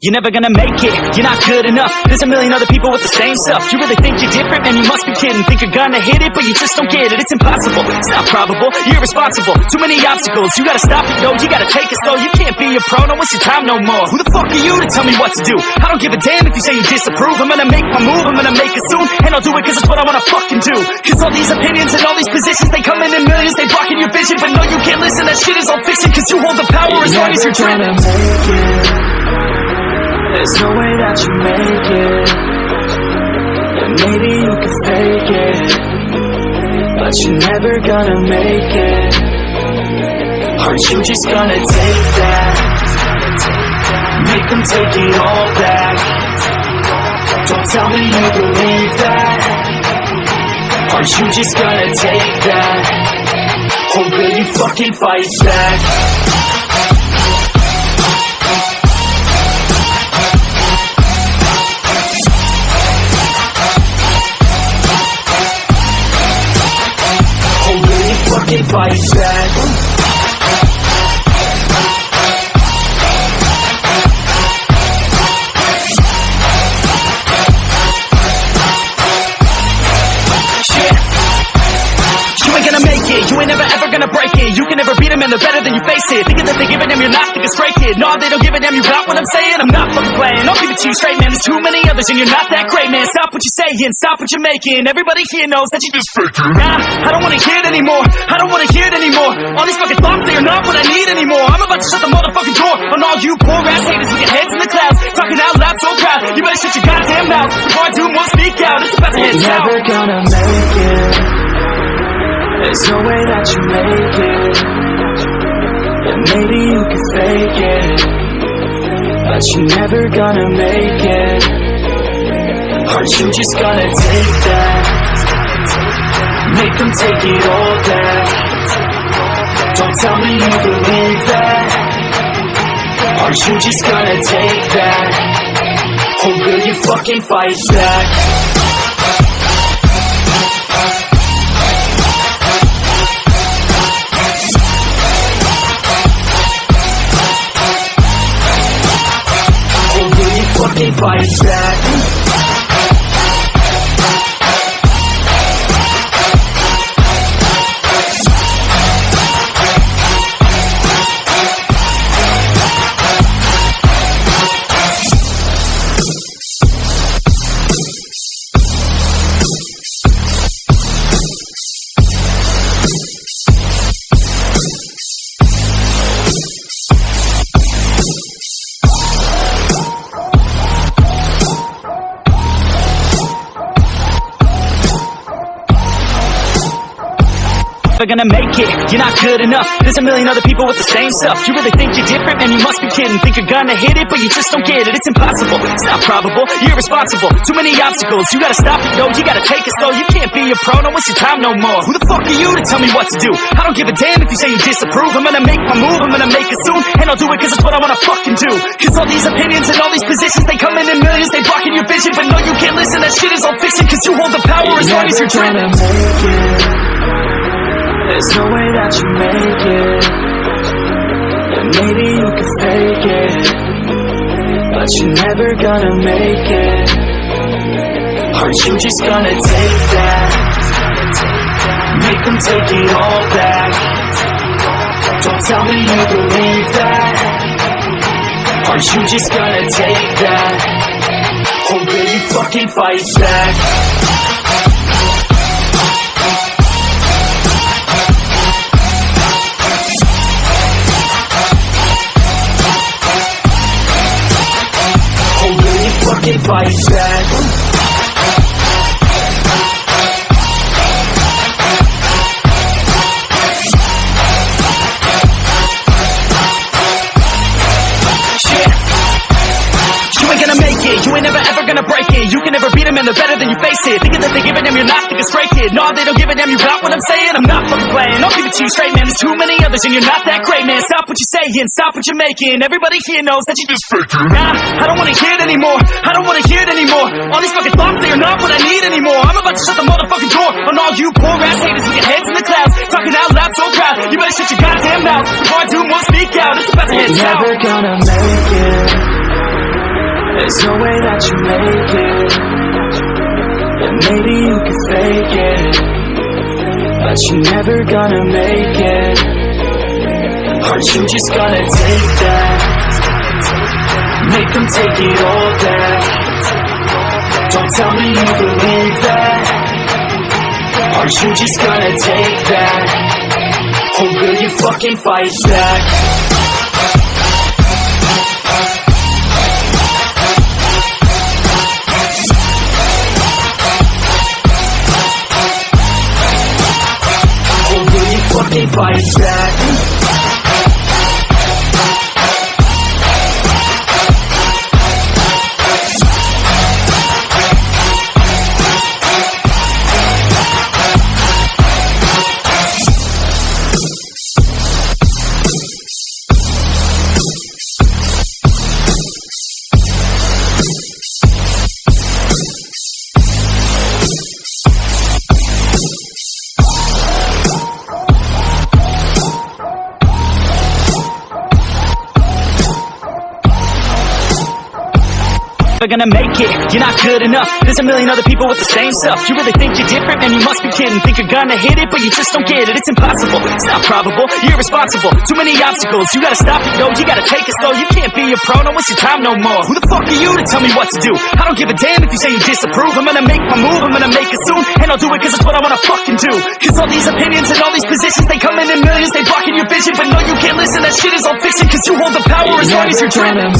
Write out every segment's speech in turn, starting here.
you're never gonna make it. You're not good enough, there's a million other people with the same stuff. You really think you're different? Man, you must be kidding. Think you're gonna hit it, but you just don't get it. It's impossible, it's not probable, you're irresponsible. Too many obstacles, you gotta stop it, yo. You gotta take it slow, you can't be a pro, don't waste your time no more. Who the fuck are you to tell me what to do? I don't give a damn if you say you disapprove. I'm gonna make my move, I'm gonna make it soon, and I'll do it cause it's what I wanna fucking do. Cause all these opinions and all these positions, they come in millions, they blocking your vision. But no, you can't listen, that shit is all fiction. Cause you hold the power as long as you're driven. There's no way that you make it. And maybe you can fake it, but you're never gonna make it. Aren't you just gonna take that? Make them take it all back. Don't tell me you believe that. Aren't you just gonna take that? Or will you fucking fight back? Fucking fight back. You ain't never ever gonna break it. You can never beat them and they're better than you face it. Thinking that they give a damn, you're not, think it's great kid. No, they don't give a damn, you got what I'm saying? I'm not fucking playing, I'll give it to you straight, man. There's too many others and you're not that great, man. Stop what you're saying, stop what you're making. Everybody here knows that you just faking. Nah, I don't wanna hear it anymore, I don't wanna hear it anymore. All these fucking thoughts, they are not what I need anymore. I'm about to shut the motherfucking door on all you poor ass haters with your heads in the clouds, talking out loud so proud. You better shut your goddamn mouth before I do more speak out. It's about to head south. You're never gonna make it. There's no way that you make it. And maybe you can fake it, but you're never gonna make it. Aren't you just gonna take that? Make them take it all back. Don't tell me you believe that. Aren't you just gonna take that? Or will you fucking fight back? Fucking fight back. Never gonna make it, you're not good enough. There's a million other people with the same stuff. You really think you're different? Man, you must be kidding. Think you're gonna hit it, but you just don't get it. It's impossible, it's not probable, you're irresponsible. Too many obstacles, you gotta stop it, yo. You gotta take it slow, you can't be a pro, don't waste your time no more. Who the fuck are you to tell me what to do? I don't give a damn if you say you disapprove. I'm gonna make my move, I'm gonna make it soon, and I'll do it cause it's what I wanna fucking do. Cause all these opinions and all these positions, they come in millions, they blocking your vision. But no, you can't listen, that shit is all fiction. Cause you hold the power as long as you're driven. There's no way that you make it. And maybe you can fake it, but you're never gonna make it. Aren't you just gonna take that? Make them take it all back. Don't tell me you believe that. Aren't you just gonna take that? Or will you fucking fight back? Fucking fight back. You ain't gonna make it, you ain't never ever gonna break it. You can never beat them and they're better than you face it. Thinking that they give a damn, you're not, think it's great kid. No, they don't give a damn, you got what I'm saying? I'm not fucking playing, I'll give it to you straight, man. There's too many others and you're not that great, man. Stop what you're saying, stop what you're making. Everybody here knows that you just faking. Nah, I don't wanna hear it anymore, I don't wanna hear it anymore. All these fucking thoughts, they are not what I need anymore. I'm about to shut the motherfucking door on all you poor ass haters with your heads in the clouds, talking out loud so proud. You better shut your goddamn mouth before I do more speak out. It's about to head south. You're never gonna make it. There's no way that you make it, and maybe you can fake it, but you're never gonna make it. Aren't you just gonna take that? Make them take it all back. Don't tell me you believe that. Aren't you just gonna take that? Or will you fucking fight back? Or will you fucking fight back? Never gonna make it, you're not good enough. There's a million other people with the same stuff. You really think you're different? Man, you must be kidding. Think you're gonna hit it, but you just don't get it. It's impossible, it's not probable, you're irresponsible. Too many obstacles, you gotta stop it, yo. You gotta take it slow, you can't be a pro, don't waste your time no more. Who the fuck are you to tell me what to do? I don't give a damn if you say you disapprove. I'm gonna make my move, I'm gonna make it soon, and I'll do it cause it's what I wanna fucking do. Cause all these opinions and all these positions, they come in millions, they blocking your vision. But no, you can't listen, that shit is all fiction. Cause you hold the power as long as you're dreaming.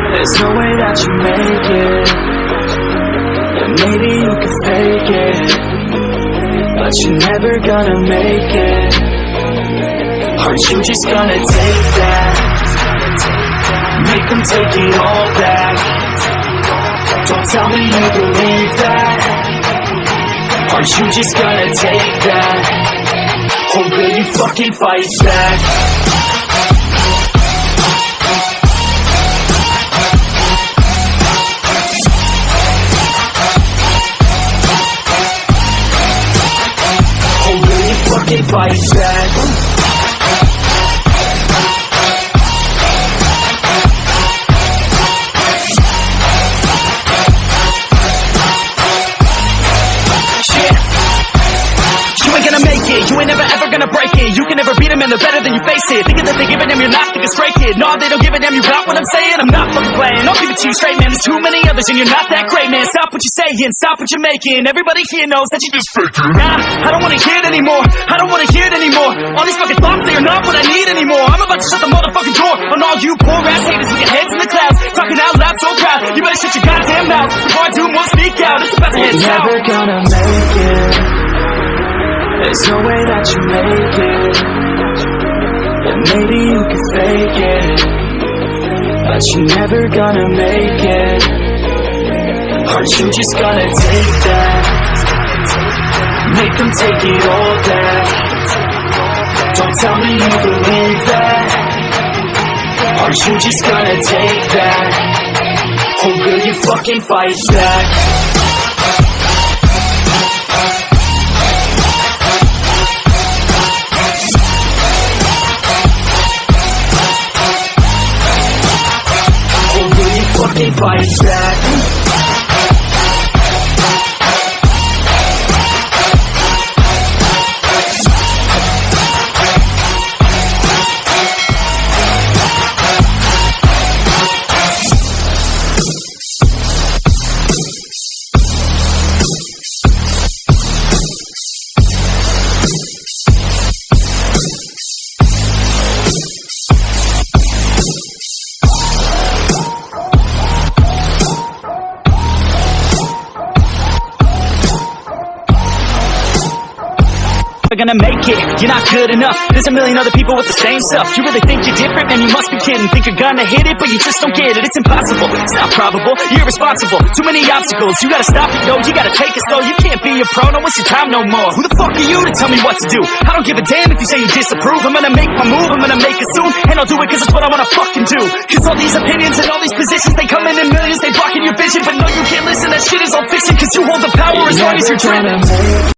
There's no way that you make it, and maybe you can fake it, but you're never gonna make it. Aren't you just gonna take that? Make them take it all back. Don't tell me you believe that. Aren't you just gonna take that? Or will you fucking fight back? Fucking fight back. You ain't gonna make it, you ain't never ever gonna break it. You can never beat them and they're better than you face it. Thinking that they give a damn, you're not, think it's straight kid. No, they don't give a damn, you got what I'm saying. I'm not fucking playing, I'll give it to you straight, man. There's too many others and you're not that great, man. Stop what you're saying, stop what you're making. Everybody here knows that you just faking. Nah, I don't wanna hear it anymore, I don't wanna hear it anymore. All these fucking thoughts, they are not what I need anymore. I'm about to shut the motherfucking door on all you poor ass haters with your heads in the clouds, talking out loud so proud. You better shut your goddamn mouth before I do more speak out. It's about to head south. You're never gonna make it, there's no way that you make it, and maybe you can fake it, but you're never gonna make it. Aren't you just gonna take that? Make them take it all back. Don't tell me you believe that. Aren't you just gonna take that? Or will you fucking fight back? Fucking fight back. Gonna make it, you're not good enough. There's a million other people with the same stuff. You really think you're different? Man, you must be kidding. Think you're gonna hit it, but you just don't get it. It's impossible, it's not probable, you're irresponsible. Too many obstacles, you gotta stop it, yo. You gotta take it slow, you can't be a pro, don't waste your time no more. Who the fuck are you to tell me what to do? I don't give a damn if you say you disapprove. I'm gonna make my move, I'm gonna make it soon, and I'll do it cause it's what I wanna fucking do. Cause all these opinions and all these positions, they come in millions, they blocking your vision. But no, you can't listen, that shit is all fiction. Cause you hold the power as long as you're dreaming.